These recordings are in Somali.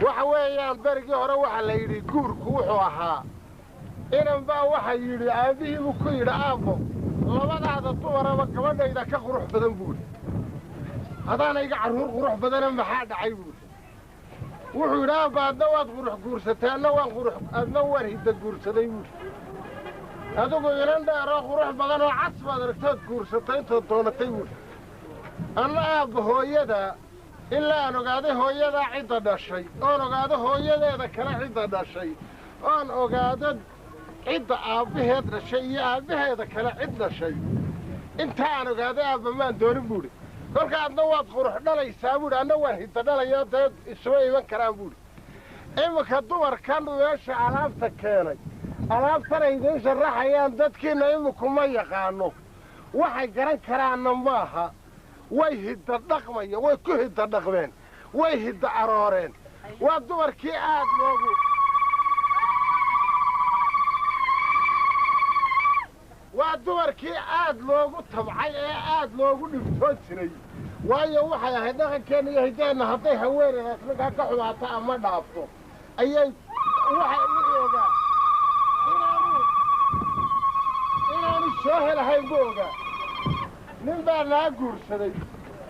waxa weeyaan barigii hore waxa la yidhi guurku wuxuu ahaa inan baa waxa yidhi aabihii buu ku yidhi aabbo labadaada dumaraba gabadhayda ka qurux badan buuri hadaana iga carruur qurux badana maxaa dhacay buuri wuxuu yidhi aabba adna waad qurux guursatay adna waan hidda guursaday buuri adigu inan dheeroo qurux badan oo cas baad aragtood guursatay intood doonatay buuri anna aabba hooyada ilaa aan ogaaday hooyadaa cidda dhashay oon ogaado hooyadeeda kale cidda dhashay oon ogaado cidda aabbaheed dhashay iyo aabbaheeda kale cid dhashay intaa aan ogaaday aabba maan doonin buudhi kolka adna waad qurux dhalaysaa buudhi anna waan hidda dhalayo dee isuma iman karaan buudhi iminka dumarkan meesha alaabta keenay alaabtanay idiin sharaxayaan dadkiinna iminku ma yaqaano waxay garan karaanna maaha way hidda dhaqmaya way ku hidda dhaqmeen way hidda arooreen waa dumarkii aad loogu tabcay ee aad loogu dhibtoon jiray waayo waxay ahayd dhaqankeenna iyo hiddeenna hadday haweeneydaas ninkaa ka xumaato ama dhaafto ayay waxay ogaa inaanu soo helahayn bu ogaa nin baa naa guursaday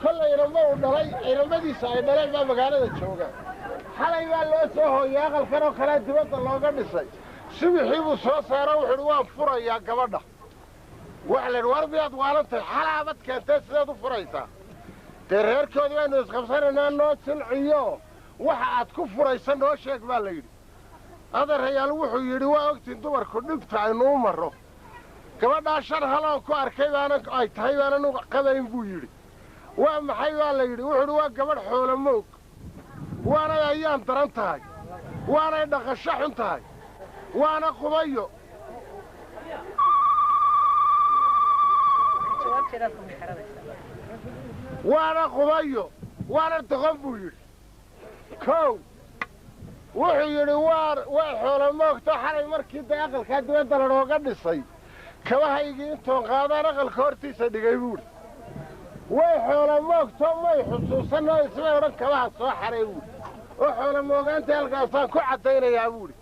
kollay inama uu dhalay inamadiisa ay dhaleen baa magaalada jooga xalay baa loo soo hooyay aqalkan oo kalea dibadda looga dhisay subixii buu soo saaro wuxuu idhi waan furayaa gabadha waxa la idhi war miyaad waalantahay xalaabad keentee sideed u furaysaa dee reerkoodii baynu isqabsanaynaa noo silciyo waxa aad ku furaysa noo sheeg baa la yidhi adeerayaal wuxuu yidhi waa ogtiin dumarku dhibta aynu u marro gabadhaa shan haloon ku arkay ay tahay baanan u qabayn buu yidhi waa maxay baa la yidhi wuxuu idhi waa gabadh xoolo moog waanay ayaan daran tahay waanay dhaqasho xun tahay waana qubayo waana doqon buu yidhi kow wuxuu yidhi waa xoolo moogto xalay markii day aqalkaa dibadda lanooga dhisay kabahaygii intoon qaadaan aqalka hortiisa dhigay buudhi way xoolo moogto may xusuusanoo ismay odhan kabaha soo xaray buudhi oo xoolo moogaantii halkaasaan ku caddaynayaa buudhi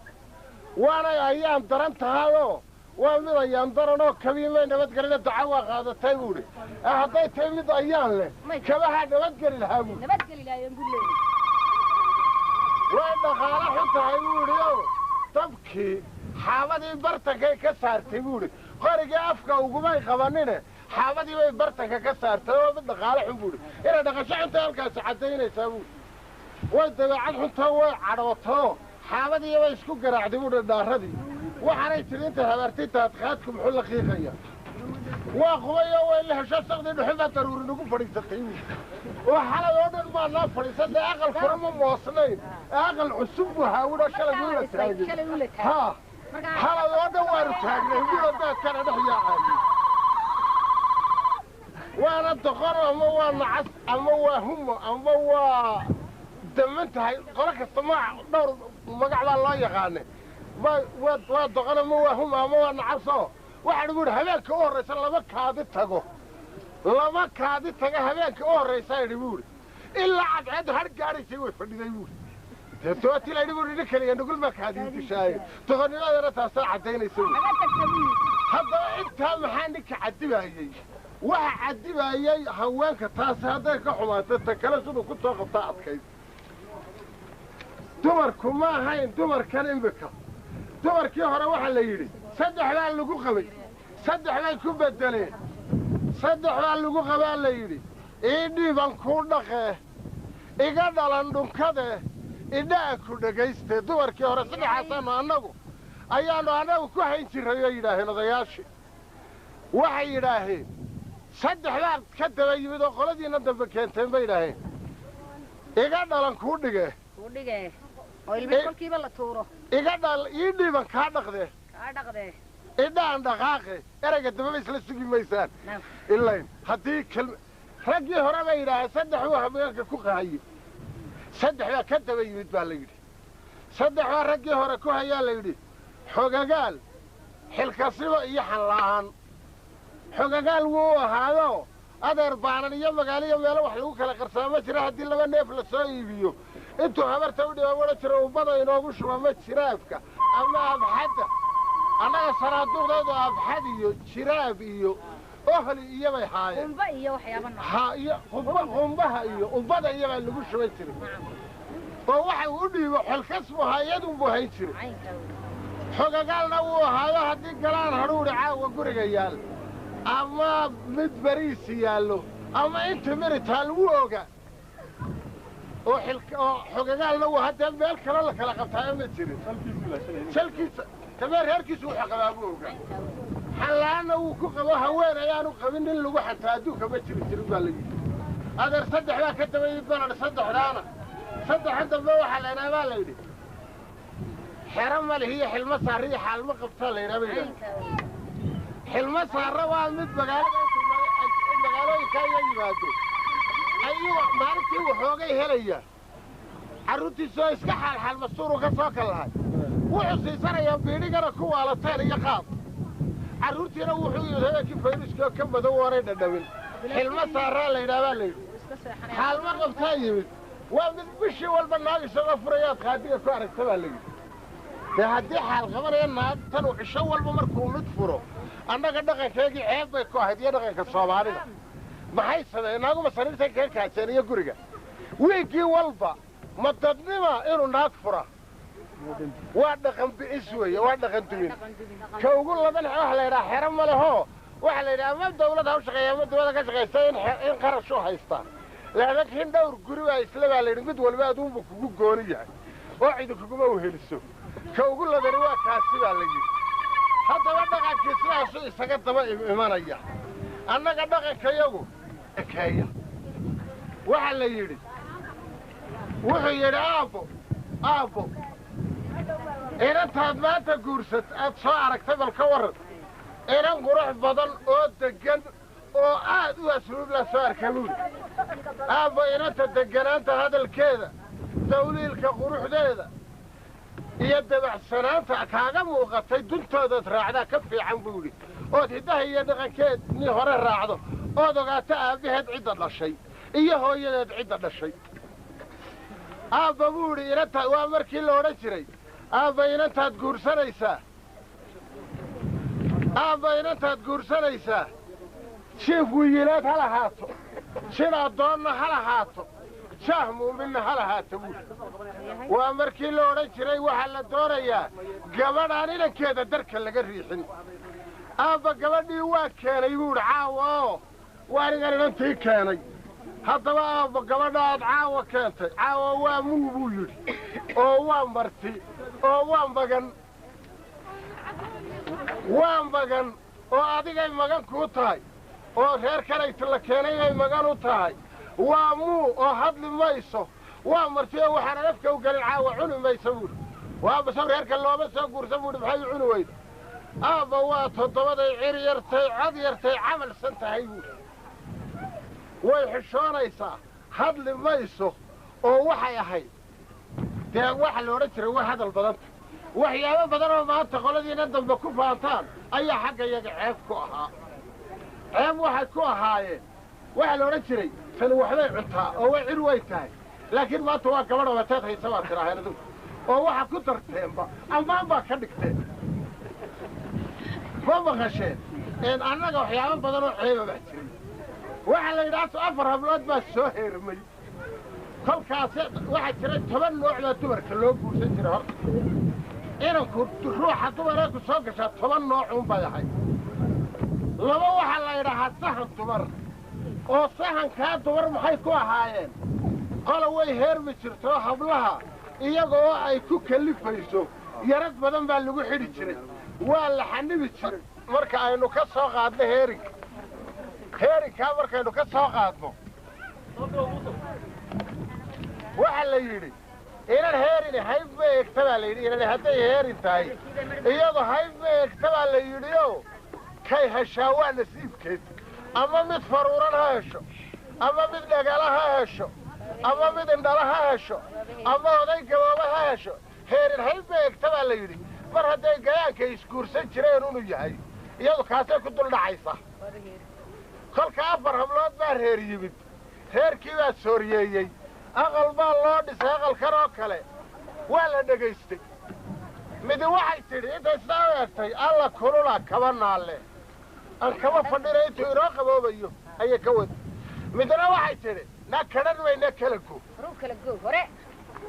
waanay ayaan daran tahayoo waa mid ayaan daranoo kabiimay nabadgelina duca waa qaadatay buudhi hadday tahay mid ayaan leh kabahaa nabadgeli lahaa buudhi way dhaqaalo xun tahay buudhi oo dabkii xaabadii bartankay ka saartay buudhi qorigii afka ugumay qabanine xaabadii bay bartanka ka saartay oo mid dhaqaalo xun buudhi inay dhaqasho xunta halkaasi caddaynaysaa buudhi way dabeecad xuntoo way cadhootoo xaabadii bay isku garaacday buudhi dhaaradii waxaanay tidhi intay habaartay taadqaadku muxuu la qiiqaya waa qubayoo way la hesho saqdii dhuxun baa daruuri nagu fadhiisatay buudhi oo xalay oo dhan baa noo fadhiisan dee aqalkuna ma moosnayn aqal cusub buu haawidhoo shalay uu la taagay haa xalay oo dhan waanu taagnay buuda daadkana dhex yaacay waana doqon ama waa nacas ama waa humo ama waa daman tahay qolo kasta dhowr magac baa loo yaqaane waa doqon ama waa humo ama waa nacasoo waxaan ugu yidhi habeenka u horraysa lama kaadi taga habeenka u horraysa idhi buuhi ilaa cadceeddu har gaadhaysay way fadhiday buuhi dee tooti laydhi buuhi nin kaliya nugul maa kaadii dishaaye doqonnimadana taasaa caddaynaysa haddaba intaa maxaa ninka caddibaayey waxa caddibaayey haweenka taasi hadday ka xumaatay ta kale siduu ku soo qabtaa adkayd dumarku ma ahayn dumarkan imbika dumarkii hore waxaa la yidhi saddex baa lagu qabay saddex bay ku beddeleen saddex baa lagu qabaa la yidhi ii dhiiban kuu dhaqee iga dhalan dhunkadee idhaan ku dhagaystee dumarkii hore saddexaasaannu ayaannu annagu ku hayn jirray oo yidhaaheen odayaashii waxay yidhaaheen saddex baad ka daba yimid oo qoladiinna dambe keenteen bay yidhaaheen iga dhalan kuu dhigee oo ilmi kolkiiba la tuuro ii dhiiban kaa dhaqdee idhaan dhaqaaqe erayga dambeba isla sugi maysaan ilayn haddii raggii hore bay yidhaaheen saddex buu habeenka ku qahaye saddex baa ka daba yimid baa la yidhi saddex baa raggii hore ku hayaa la yidhi xogagaal xilkasibo iyo xanla'aan xogagaal wuu ahaado adeer baanan iyo magaaliyo meelo wax lagu kala qarsaamo jira haddii laba neef la soo iibiyo intuu habarta u dhiba wada jiro ummada inoogu shuba ma jiraafka ama abxadda annaga sanaaduuqdeedu abxad iyo jiraaf iyo ohli iyo bay haayeen qumba iyo waxyaaba iyo qumbaha iyo ummada iyo baa lagu shuban jiray oo waxa uu dhiibo xilkasbu hayadunbuu hayn jiray xogagaalna wuu ahaayo haddii galaan hadhuudhi caawa guriga yaal ama mid bariis yaallo ama inta miritaal wuu oga oo xogagaalna wuu haddee meel kale la kala qabtaayo ma jirin salkiisa tamee reerkiisu wuxuu qabaa buu oga xallaana wuu ku qabo haween ayaanu qabin nin lagu xantaa adduunka ma jiri jirin baa la yidhi adeer saddex baa ka dabayid banan saddexdaana saddexa dambe waxaa la yidhaha baa la yidhi xero ma lihiyo xilmo saarra iyo xaalmo qabtaa la yidhaha ba yidhaha xilmo saarra waa mid magaalooyinka iyo yimaado ayuu maalintii waxoogay helaya carruurtiisoo iska xaalxaal mastuuru ka soo kallahay wuxuu siisanayaa biidhigana ku waalateen iyo qaab carruurtiina wuxuu yidhi habeenkii fayruskoo ka madow oonay dhadhawin xilmo saarraa la yidhaha baa la yidhi xaalmo qabtaa yimid waa mid bishii walba naag isagoo furayaad qaadiga ku aragta baa la yidhi dee haddii xaal qabanaya naagtanu cisho walba markuu mid furo annaga dhaqankeegii ceeb bay ku ahayd iyo dhaqanka soomaalida maxay sameeyeen naaguma sariirtay kaga kaajeen iyo guriga wiiggii walba ma dadnima inuu naag fura waa dhaqan bi'is weeye waa dhaqan dumin ka ugu ladan waxa la yidhaha xero ma lehoo waxa la yidhaha ama dawlad ha u shaqeeya ama dawlada ka shaqaysta in qarash u haystaa laakiin dhowr guri baa isla baa la yidhi mid walba aduunbu kugu gooni yahay oo cidi kuguma uheliso ka ugu ladani waa kaasi baa la yidhi haddaba dhaqankii sidaasuu isaga daba imanaya annaga dhaqankayagu ekeeya waxaa la yidhi wuxuu yidhi aabbo inantaad maanta guursad aad soo aragtay bal ka warran inan qurux badan oo deggan oo aad u asluub la soo arka buuli aabbo inanta degganaanta hadalkeeda dawliilka quruxdeeda iyo dabacsanaanta kaaga muuqatay duntoodaad raacdaa ka fiican buu yidhi ood hiddaha iyo dhaqankeednii hore raacdo ood ogaato aabbaheed cidda dhashay iyo hooyadeed cidda dhashay aabba buu yidhi inanta waa markii la odhan jiray aabba inantaad guursanaysaa jiif wiyilaad ha lahaato jid addoonna ha lahaato shaah muuminna ha lahaato buuli waa markii la odhan jiray waxaa la doonayaa gabadhaan inankeeda darka laga riixin aabba gabadhii waa keenay buuhi caawa oo waa anigan inantii keenay haddaba aabba gabadha aad caawa keentay caawa waa muu buu yidhi oo waa marti oo waa magan oo adigay magan kuu tahay oo reer kalayta la keenay ay magan u tahay waa muu oo hadli mayso waa marti oo waxaan afka u gelin caawa cuni mayso buuhi waaba saw reerka looma soo guursa buuhi maxay u cuni weyda aabba waa toddobaday cir yartay cod yartay camalsan tahay buuhi way xishoonaysaa hadli mayso oo waxay ahayd dee waxa la odhan jiray waa hadal badanta waxyaabo badan oo maanta qoladiina dambe ku faantaan ayaa xagga yaga ceeb ku ahaa ceeb waxay ku ahaayeen waxaa la odhan jiray tani waxbay cuntaa oo way cir way tahay laakiin maanta waa gabadha wateed haysa baad tiraaheen adugu oo waxaa ku darteenba ammaan baa ka dhigteen ma maqasheen annaga waxyaabo badan oo ceeba baa jiray waxaa la yidhaahto 4 hablood baa soo heermay kolkaas waxaa jiray 10 nooc baa dumarka loo guursan jiray horta inanku ruuxa dumaree ku soo gashaa 10 nooc un bay ahayd laba waxaa la yidhaahaa sahan dumar oo sahankaa dumar maxay ku ahaayeen qola way heermi jirtoo hablaha iyagoo ay ku kallifayso yarad badan baa lagu xidhi jiray waa la xanibi jiray marka aynu ka soo qaadno heerinkaa markaynu ka soo qaadno waxaa la yidhi inan heerin hayb ma eegta baa la yidhi inan hadday heerin tahay iyadoo hayb ma eegta baa la yidhi oo kay heshaa waa nasiibkeed ama mid faruuran ha hesho ama mid dhagala ha hesho ama mid indhala ha hesho ama oday gabooba ha hesho heerin hayb ma eegta baa la yidhi mar hadday gayaanka isguursan jireen unu yahay iyadu kaasay ku dul dhacaysa kolka afar hablood baa reer yimid reerkii baa sooriyeeyey aqal baa loo dhisay aqalkan oo kale waa la dhegaystay midi waxay tidhi intay isdhaa eegtay alla kulula kaba naalle aan kaba fadhina intuu inoo qaboobayo ayay ka wada midna waxay tidhi na kadhan mayna kala go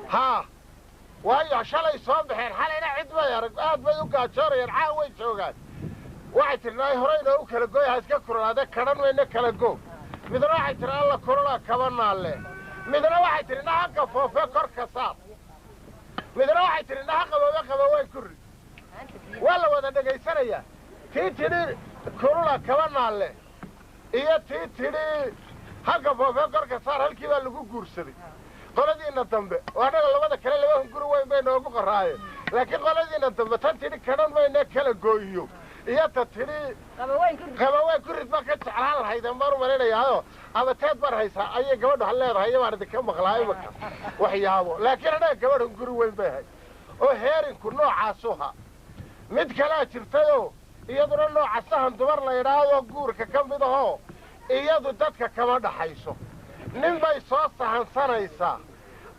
haa waayo shalay soo baxeen xalayna cid bay arag aad bay u gaajoonayaan caa way joogaan waxay tidhi naay hore inoogu kala gooy ha iska kululaade kadhan mayna kala go midna waxay tidhi alla kulula kaba naalle midna waxay tidhi naha gafoofe korka saar midna waxay tidhi naha qaboobe qabowey ku rid waa la wada dhegaysanayaa tii tidhi kulula kaba naalle iyo tii tidhi ha gafoofe korka saar halkii baa lagu guursaday qoladiina dambe oo annaga labada kale laba hunguri weyn bay noogu qoraayeen laakiin qoladiina dambe tan tidhi kadhan mayna kala gooyiyo iyo ta tidhi qabaweyn ku rid baa ka jeclaan lahaydeen baan u malaynayaao abateed baan haysaa ayay gabadhu ha leedahay iyo baan idinka maqlaa imaka waxyaabo laakiin annaga gabadh hunguri weyn bay hay oo heerinku noocaasu mid kalea jirtayoo iyaduna nooca sahan dumar la idhaahdo guurka ka mid ahoo iyadu dadka kama dhaxayso nin bay soo sahansanaysaa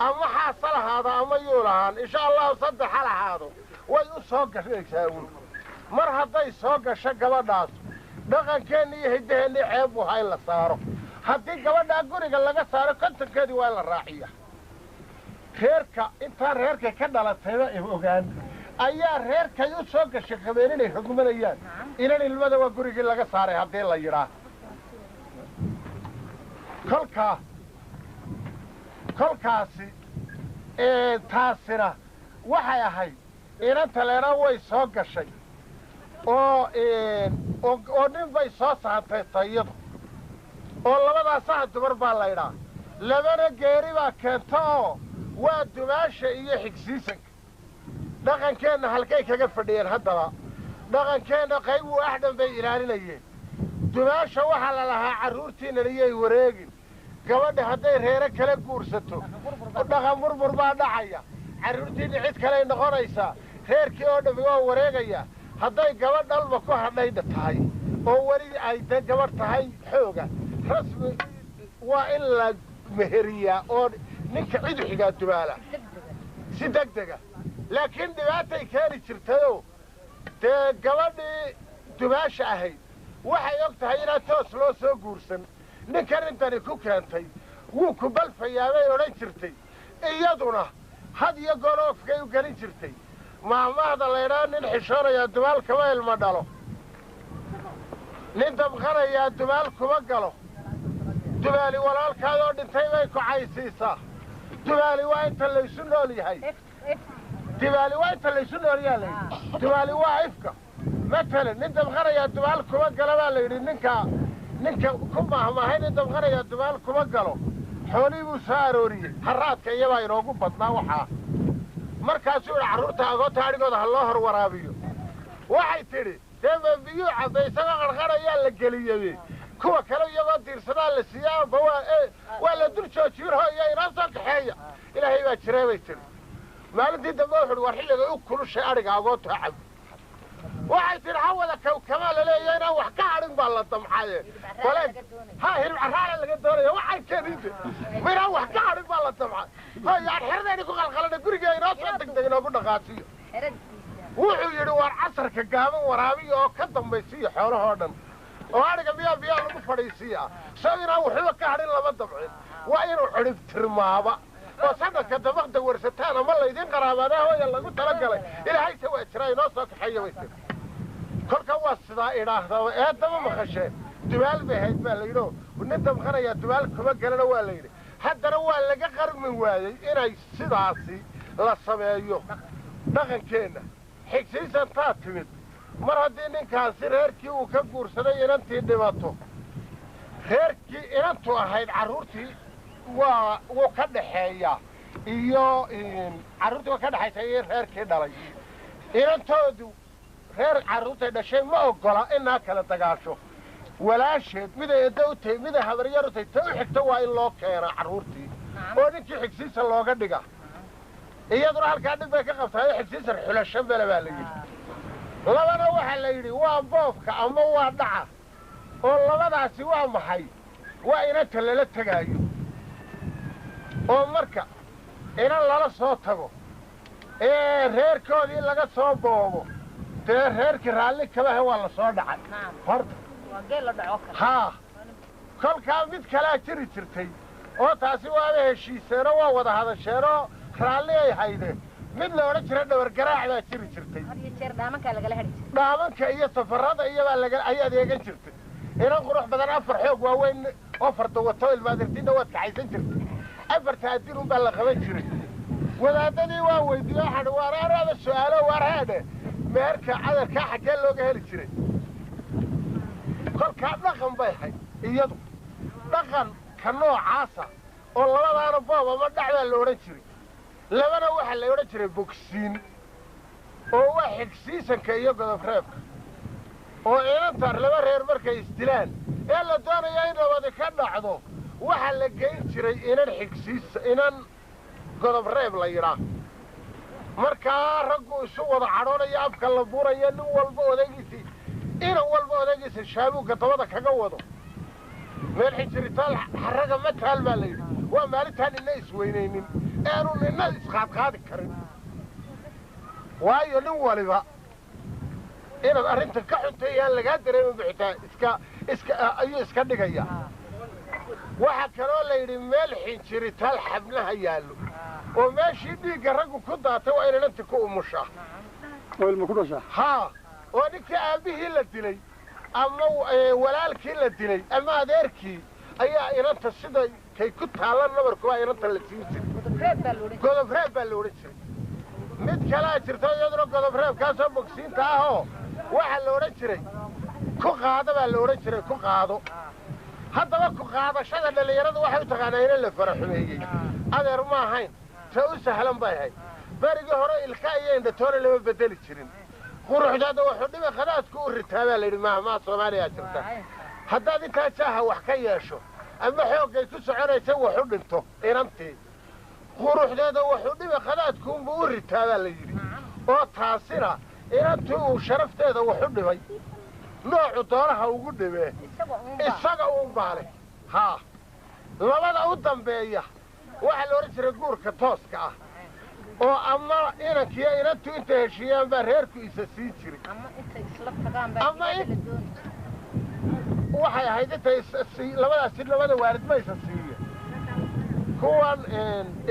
ama xaasa lahaada ama yuu lahaan insha allahu saddex ha lahaado way u soo gashaysaa uun mar hadday soo gasho gabadhaas dhaqankeenna iyo hiddaheenni ceeb buu ha in la saaro haddii gabadhaa guriga laga saaro kontonkeedii waa in la raaciya reerka intaan reerkay ka dhalatayba ogaan ayaa reerkay u soo gashay qabeen inay rogmanayaan inan ilmada waa gurigii laga saaray haddii la yidhaah kolkaasi taasina waxay ahayd inanta leena way soo gashay oo nin bay soo sahantay tayadu oo labadaa sahan dumar baa laydhaa labana geeri baa keenta oo waa dumaasha iyo xigsiisanka dhaqankeenna halkay kaga fadhiyeen haddaba dhaqankeenna qayb uu axdhan bay ilaalinayeen dumaasha waxaa la lahaa carruurtiinnan iyay wareegin gabadha hadday reere kala guursato dhaqan murmur baa dhacaya carruurtiinna cid kaley noqonaysaa reerkii oo dhammi waa wareegaya hadday gabadh dhalba ku hadhaydha tahay oo weli ay de gabadh tahay xooga rasmi waa in la meheriyaa oo ninka cidu xigaa dumaala si deg dega laakiin dhibaatay keeni jirtayoo dee gabadhii dumaasha ahayd waxay og tahay inaan toos loo soo guursan ninkan intani ku keentay wuu ku balfayaa bay odhan jirtay iyaduna had iyo goloofkay u gelin jirtay maahmaahda laydhaa nin xishoonayaa dumaal kama ilma dhalo nin damqanayaa dumaal kuma galo dumaali walaalkaadoo dhintay bay ku caysiisaa dumaali waa inta laysu nool yahay dumaali waa inta laysu nool yaha layidhi dumaali waa ifka matalan nin damqanayaa dumaal kuma galo baa layidhi ninka ku maahmaahay nin damqanayaa dumaal kuma galo xoolihii buu soo arooriyey harraadka iyabaa inoogu badnaa waxaa markaasuu idhi carruurta agoonta adhigooda ha loo hor waraabiyo waxay tidhi dee ma biyuu cabbe isagoo qarqarayaa la geliyey kuwa kale iyagoo diirsadaa la siiyaa amba waa la dul joojiyurho iyo inoo soo kaxeeya ilaahay baa jiree bay tidhi maalintii dambe wuxu uhi war xilliga u kulushay adhiga agoonta ha cabbi waxay tidhi hawada kawkamaa la leeya inaan wax ka hadhin baa la damcaye hilib carraala laga doonaya waxay keeninte ma inaan wax ka hadhin baa la damcay hoyaan xeradayni ku qalqalana guriga inoo soo degdeg inoogu dhaqaasiyo wuxuu yidhi waar casarka gaaban waraabiya oo ka dambaysiiya xoolahoo dhan oo adhiga biyaa lagu fadhiisiiyaa soo inaan waxba ka hadhin lama damcin waa inuu cidhib tirmaaba oo sanadka dabaqda warsataan ama laydin qaraabaanaa hooya lagu talagalay ilaahayse waa jiraa inoo soo kaxeeya bay tiri kolka waa sidaa idhaahdaba eedama maqasheen dumaal bay hayd baa layidhio nin damqanayaa dumaal kuma galana waa layidhi haddana waa laga qarmi waayey inay sidaasi la sameeyo dhaqankeenna xigsiisantaa timid mar haddii ninkaasi reerkii uu ka guursaday inantii dhimato reerkii inantu ahayd carruurtii wuu ka dhaxeeyaa iyo carruurtii waa ka dhexaysa iyo reerkii dhalay inantoodu reer carruurtay dhashay ma oggola inaa kala dagaasho walaasheed miday edda u tahay miday habaryar u tahay ta u xigta waa in loo keenaa carruurtii oo ninkii xigsiisa looga dhiga iyaduna halkaa dhib bay ka qabtaay oo xigsiisan xulasho mele baa la yidhi labana waxaa la yidhi waa boobka ama waa dhaca oo labadaasi waa maxay waa inanta lala tegaayo oo marka inan lala soo tago reerkoodii laga soo boobo dee reerkii raalli kabahe waa la soo dhacay horta waa geel la dhaco kale haa kolkaa mid kalaa jiri jirtay oo taasi waaba heshiiseenoo waa wada hadasheenoo raalli ay haydeen mid la odhan jira dhawar garaac baa jiri jirtay had iyo jeer dhaamankaa lagala hadhi jiray dhaamanka iyo safarrada iyobaa ay adeegan jirtay inan qurux badan 4 xoog waaweyn oo farda wato ilmaadirtiinna waad kaxaysan jirtay 4 adin unbaa la qaban jiray wadaadadii waa weydiiye waxaan waar araada su'aalo waar haadhe meherka cadarkaa xaggee looga heli jiray kolkaa dhaqan bay ahayd iyadu dhaqan ka noocaasa oo labadaana boob ama dhac baa la odhan jiray labana waxaa la odhan jiray bogsiin oo waa xigsiisanka iyo godobreebka oo inantar laba reer markay isdilaan ee la doonaya in nabadi ka dhacdo waxaa la geyn jiray inan godobreeb la yidhaah markaa raggu isu wada cadhoonaya afka la buraya nin walba odaygiisii inan walba odaygiisa shaabuugga dabada kaga wado meel xijiritaal xarraga ma taal baa la yidhi waa maalintaan nina isweynaynin eanu nina isqaadqaadi karin waayo nin waliba inaad arrinta ka xuntay yaan lagaa dareemin bixitaa ayuu iska dhigaya waxaa kaloo la yidhi meel xinjiritaal xabnaha yaallo oo meeshii dhiigga raggu ku daatay waa inananti ku umushaa oo ilma ku dhashaa haa oo ninkii aabbihii la dilay ama walaalkii la dilay ama adeerkii ayaa inanta sida kay ku taallan nabarkuwaa inanta la siin jiray godobreeb baa la odhan jiray mid kalaa jirta iyaduna godobreebkaasoo bogsiinta ahoo waxaa la odhan jiray ku qaado baa la odhan jiray ku qaado haddaba ku qaadashada dhallinyaradu waxay u taqaanaa inan la faraxumeeyey adeer ma ahayn ta u sahlan bay ahayd berigii hore ilka iyo indhatoona lama bedeli jirin quruxdaada wuxuu dhiba khadaadku u ritaa baa layidhi maaha soomaaliyaa jirta haddaad intaa jaaha wax ka yeesho ama xooggay ku soconaysa waxu dhinto inantii quruxdeeda wuxuu dhiba khadaadkuunbu u ritaa baa la yidhi oo taasina inantii uu sharafteeda waxu dhibay noocu doonaha ugu dhibee isaga uun baale haa labada u dambeeya waxaa la odhan jiray guurka tooska ah oo ama inankiiyo inantu intay heshiiyaan baa reerku isa siin jiray waxay ahayd intay labadaasi labada waalid ma isa siiye kuwan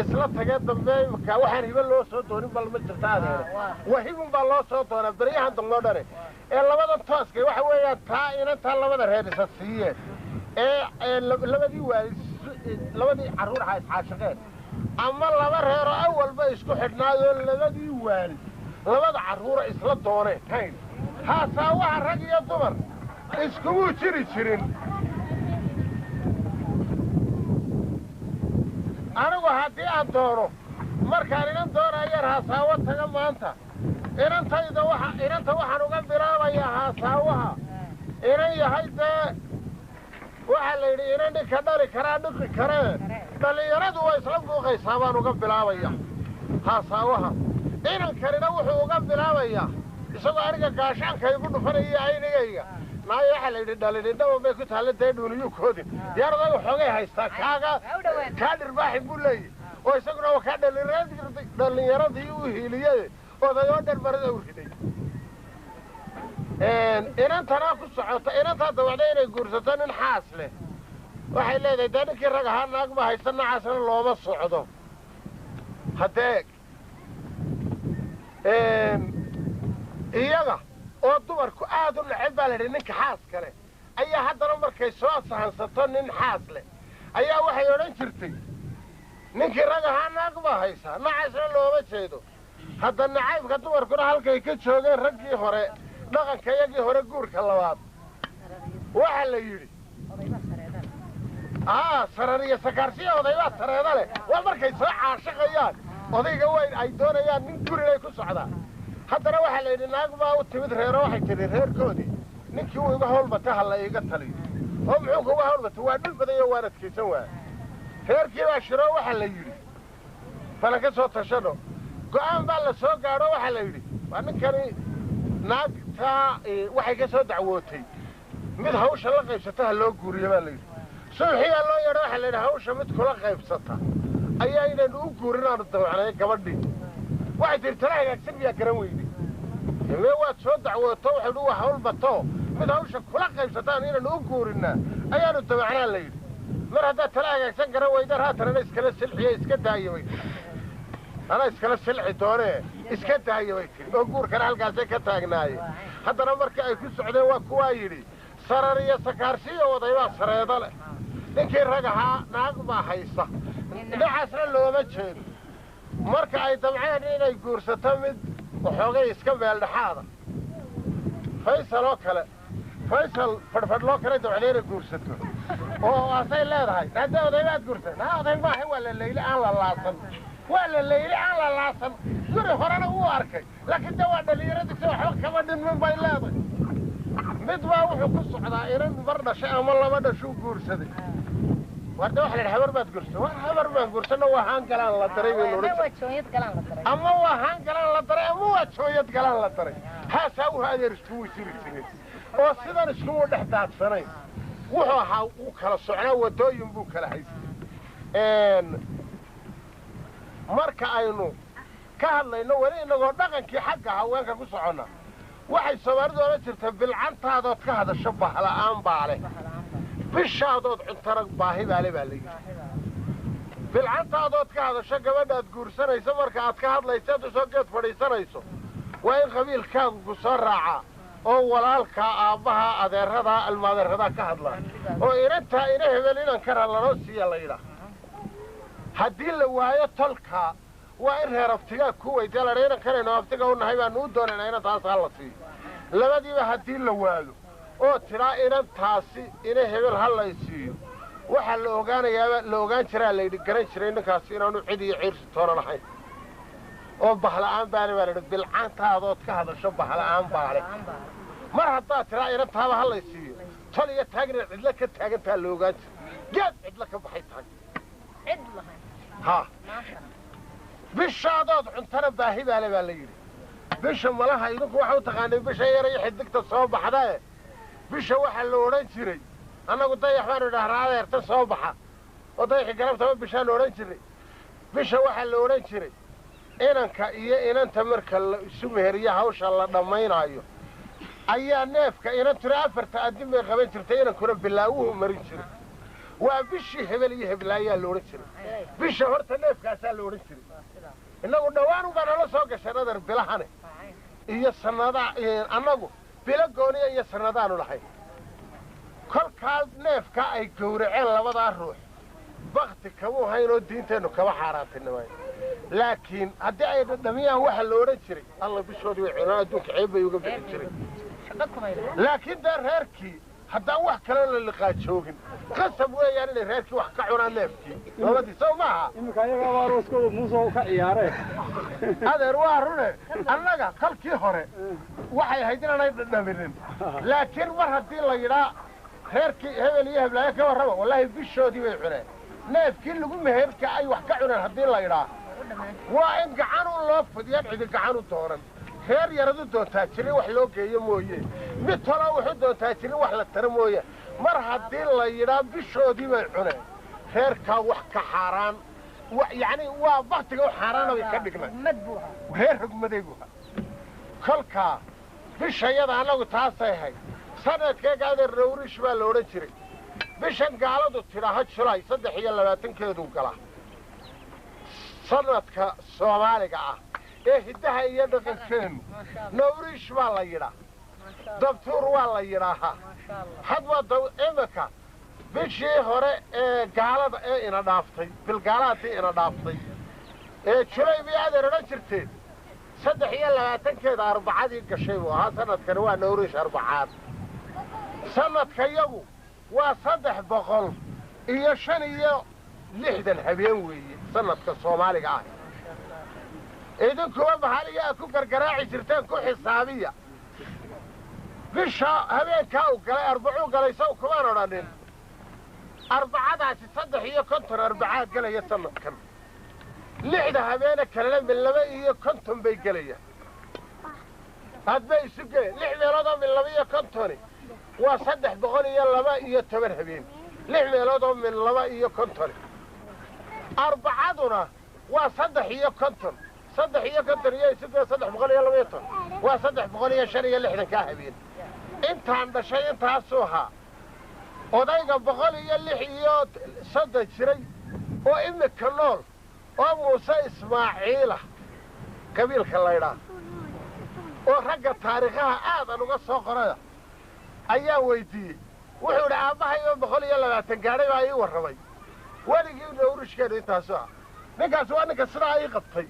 isla tagee dambe imika waxaan hibo loo soo doonin bal ma jirta adeere waa hibun baa loo soo doonaa beryahan damloo dhane ee labadan tooska waxa weeyaan taa inantaa labada reer isa siiyeen ee labadii waalid labadii carruur ha iscaashaqeen ama laba reeroo awalba isku xidhnaayoo labadii waalid labada carruura isla dooneen hayn haasaa waxa rag iyo dumar iskumuu jiri jirin anigu haddii aan doono markaan inan doonayar haasaawo taga maanta inanta waxaan uga bilaabayaa haasaawaha inan yahay dee waxaa la yidhi inan dhinka dhali karaa dhiqi karee dhallinyaradu waa isla buuqaysaa baan uga bilaabaya haasaawaha inankanina wuxuu uga bilaabayaa isagoo aniga gaashaanka igu dhufanaya aynigayga naayo waxaa la yidhi dhallinidhaban bay ku taalla dee dhuuniyuu koodin diyaaradaga xoogay haystaa kaa dhirbaaxin buu leeyahy oo isaguna waa kaa dhallinyaradii u hiiliyey odayoo dhan marada u riday inantanaa ku socota inantaa dawacda inay guursato nin xaas leh waxay leedahay dee ninkii rag ahaa naag ma haysta nacaasna looma socdo haddeeg iyaga oo dumarku aad u neceb baa la yidhi ninka xaas kale ayaa haddana markay soo sahansato nin xaas leh ayaa waxay odhan jirtay ninkii rag ahaa naag ma haysaa nacaasna looma jeedo hadda nacaybka dumarkuna halkay ka joogeen raggii hore dhaqanka iyagii hore guurka labaad waxaa la yidhi sarar iyo sakaarsiya odaybaa sareeda leh waa markay soo caashaqayaan odayga weyn ay doonayaan nin gurinay ku socdaan haddana waxaa la yidhi naag baa u timid reero waxay tidhi reerkoodii ninkii uu iga hawlbata ha la iiga taliyo oo muxuu kuga hawlbata waa dhul badan iyo waan adkaysan waaya reerkii baa shiroo waxaa la yidhi balan ka soo tashano go'aan baa la soo gaadho waxaa la yidhi waa ninkani naagtaa waxay ka soo dacwootay mid hawsha la qaybsata loo guuriyo baa la yidhi subaxiyaa loo yeedho waxaa la yidhi hawsha mid kula qaybsata ayaa inaynu u guurinaanu damacnay gabadhii waxay tihi tala hagaagsan miyaa garan weyday himee waad soo dacwooto waxaynu waa hawl bato mid hawsha kula qaybsataan inaynu u guurinaa ayaanu damacnaa la yidhi mar haddaad tala hagaagsan garan weydaan haatan ana iskala silxiye iska daayo bay tihi anaa iskala silxi doonee iska daayo bay tihi oo guurkana halkaasay ka taagnaaye haddana markii ay ku socdeen waa kuwaa yidhi sarar iyo sakaarsiiyo wadaybaa sareedo leh ninkii rag ahaa naag baa haysa dhinacaasna looma jeedo marka ay damceen inay guursato mid waxoogay iska meeldhexaada faysal oo kale faysal fadhfadh loo kale damcday inay guursato oo asay leedahay hadda odaybaad guursan ha oday maaha waa la leyle aan la laasan waa la leyle aan la laasan guri horena wuu arkay laakiin de waa dhallinyaradisa waxba kama dhinmin bay leedahay mid baa wuxuu ku socdaa inan mar dhashay ama laba dhashuu guursaday warda waxa la yidhi habar baad guursan war habar baan guursanno waa haan galaan la daray baynu ama waa haan galaan la daray ama waa jooyad galaan la daray haasaa wuxuu adeer iskugu jiri jiray oo sidan iskugu dhex daadsanayn wuxuu ahaa uu kala socnaa waddooyin buu kala haystay marka aynu ka hadlayno weli inagoo dhaqankii xagga haweenka ku soconna waxay soomaalidu oran jirta bilcantaadood ka hadasho bahla'aan baa leh bishaadood cuntarag baahi baale baa layidhi bilcantaadood ka hadasho gabadhaad guursanayso marka aad ka hadlayseed usoo geed fadhiisanayso waa in qabiilkaagu ku soo raacaa oo walaalkaa aabbaha adeeradaa almaadeeradaa ka hadlaa oo inantaa ina hebel inan kara lanoo siiya layidhaa haddii la waayo tolkaa waa in reer abtigaa ku weydiya ladha inan kanayno abtiga u nahay baanu u doonaynaa inantaasaa la siiyo labadiiba haddii la waado oo tidhaa inantaasi ina hebel ha lay siiyo waxaa la ogaanayaaba la ogaan jiraa layidhi garan jiray ninkaasi inaanu cid iyo ciirsi toonan ahayn oo bahla'aan baale baa layidhi bilcaantaadood ka hadasho bahla'aan baale mar haddaad tidhaa inantaaba ha lay siiyo tol iyo taagna cidla ka taagantaa la ogaan jira geed cidla ka baxay tahay ha bishaadood cuntana baahi baale baa la yidhi bisha malaha idinku waxa u taqaanay bisha yar iyo xidigta soo baxdae bisha waxaa la odhan jiray annagu dayax baanu idhahnaa adeerta soo baxa oo dayaxi galabtaba bishaanu odhan jiray bisha waxaa la odhan jiray inanka iyo inanta marka la isu meheriya hawsha la dhammaynaayo ayaa neefka inantuna afarta addin bay qaban jirtay inankuna bilaawuhu marin jiray waa bishii hebel iyo heblaayaa la odhan jiray bisha horta neefkaasaa la odhan jiray innagu dhawaan ubaa nala soo gashan adeer bilahane iyo sannadaa annagu bilo gooniya iyo sannadaanu lahayn kolkaa neefka ay gowraceen labadaa ruux bakti kamuu hayn oo diinteennu kama xaaraantinimayn laakiin haddii ay dhadhamiyaan waxa la odhan jiray alla bishoodii way cunaan adduunka ceeb bay uga bixi jiray laakiin dee reerkii haddaan wax kaloo la liqaajoogin qasab weeyaan inay reerkii wax ka cunaan neefkii labadii sow maaha iminka ayaga aroskooda muusoo ka ciyaareen adeer waa rune annaga kalkii hore waxay ahayd inaanay dhadhaminin laakiin mar haddii la yidhaa reerkii hebel iyo heblaayo ka warraba wallaahi bishoodii bay cuneen neefkii lagu meherka ay wax ka cuneen haddii la yidhaa waa in gacan u loo fidiyaan cidi gacan u doonan reer yaradu doontaa jirin wax loo geeyo mooye mid toloo wuxuu doontaa jirin wax la tara mooye mar haddii la yidhaa bishoodii bay cuneen reerkaa wax ka xaaraan yacni waa baktiga u xaaraana bay ka dhignay reer rogmadayguha kolkaa bishayada annagu taasay ahayd sanadkeega adeer rawrish baa la odhan jiray bishan gaaladu tidhaaha julaay 23 galaa sanadka soomaaliga ah ee hiddaha iyo dhaqankeennu nawriish baa la yidhaa dabtuur waa la yidhaahaa hadwa iminka bishii hore ee gaalada ee ina dhaaftay bilgaalaadii ina dhaaftay ee julay bay adeer odhan jirteen 23 arbacadii gashay buu ahaa sanadkani waa nawriish arbacaad sanadka yagu waa 365 habeen weeye sanadka soomaaliga ah idinkuwa maxaligaa ku gargaraaci jirteen ku xisaabiya bisha habeenkaa u galay arbacuu galay saw kumaan odhanin arbacadaasi 53 arbacaa gelaya sanadkan 6 habeena kalena min 52 bay gelayaan hadbay isu geleen 6 meeloodoo min 52 وصدح بقولي يلا ما يتمر هبين لحمة لودهم من لما كنتر أربعتنا وصدح كنتر صدح كنتر يا صدح بقولي يلا ما يتر وصدح بقولي يا شري اللي إحنا كاهبين أنت عند شيء أنت هسوها ودايق بقولي اللي حيات صدق شري وإمك كنول وموسى إسماعيلة قبيل خلايرا ورجع تاريخها هذا نقص قرايا أيام ويدي وحول عبها يوم بقولي يلا لا تنقاري معي ورمي وأنا جيب نورش كده تاسوها نكاسوا أنا كسرها يقطي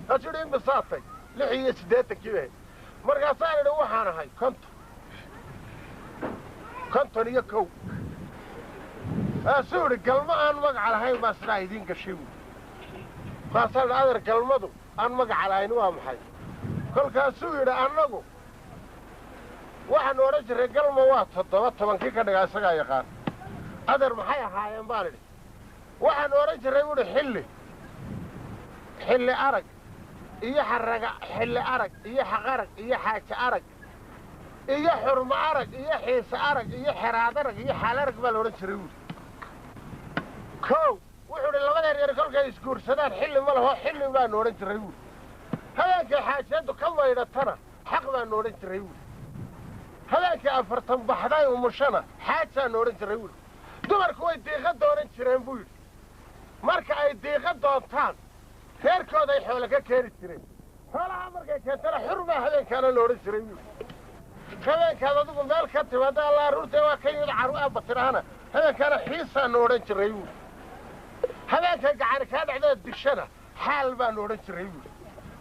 أشوفين بساطي لحية سديتك كده مرة صار له وحنا هاي كنت يكو أسوري كلمة أنا مقع على هاي ما سرايدين كشيو خاصة هذا كلمته أنا مقع على هاي نوام حي كل كاسوري أنغو waxaan oran jiray galma waa 7 ka dhigaa isaga yaqaan adar maxay ahaayeen baalid waxaan oran jiray wuu xilli arag iyo xaraga xilli arag iyo xaqarag iyo xaaja arag iyo xurmo arag iyo xiis arag iyo xiraad arag iyo xal arag baa la oran jiray wuxuu labada reer kolkay isguursadaan xilli ma laho xilli baan oran jiray habeenka xaajadu ka maydhatana xaq baan oran jiray هذاك أفرتم بحداي ومشنا حاجة نورن جريول دمر كوي دقيقة دورن جرين بول مركا أي دقيقة دونتان خير كودا يحولك كيري جرين هلا عمرك كتر حرمة هذا كان نورن جريول هذا كان دوغ مال كتب هذا الله رورته وكيد عروقه بطرهنا هذا كان حيصة نورن جريول هذا كان قاعد كان عدد الدشنا حال با نورن جريول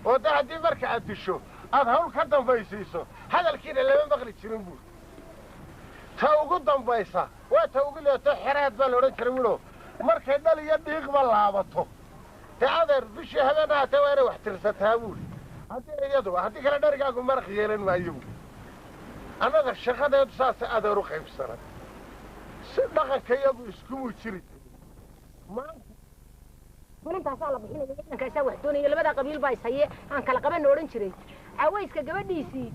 وده هدي مركا الدشو أظهر كدم بيسيسو هذا الكيل اللي ما بغلي تشربه توقد دم بيسا وتوقد له تحرات بالورن تشربه مركز دل يديق باللعبته تعذر فيش هذا أنا تواري واحترستها بول هذي يدوا هذي كلا درجة مرخ يلين ما يجوا أنا ذا الشيخ هذا يدساس هذا روحي بسرعة دخل كيابو يسكمو يشري ما ولنت هسأل بحين إنك يسوي حدوني اللي بدأ قبيل بايس هي عن كلا قبل نورن شري عويس كجبديسي